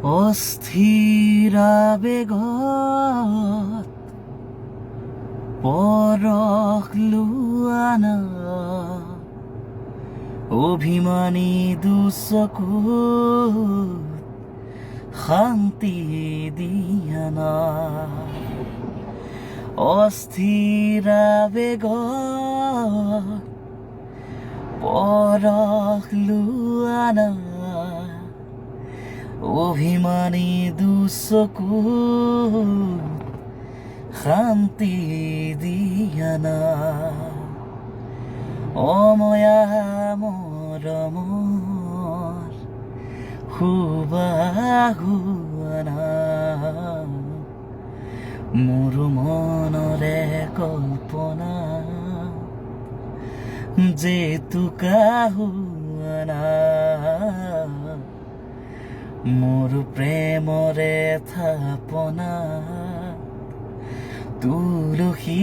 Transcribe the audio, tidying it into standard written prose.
অস্থিৰ আবেগত পৰশ লোৱা না, অভিমানী দুচকুত শান্তি দিয়া না। অস্থিৰ আবেগত পৰশ লোৱা না, অভিমানী দুচকুত শান্তি দিয়া না। অময়া মৰমৰ সুবাহুৱানা, মোৰ মনৰে কল্পনা জেতুকাহুৱানা, মোৰ প্ৰেমৰে থাপনা তুলসী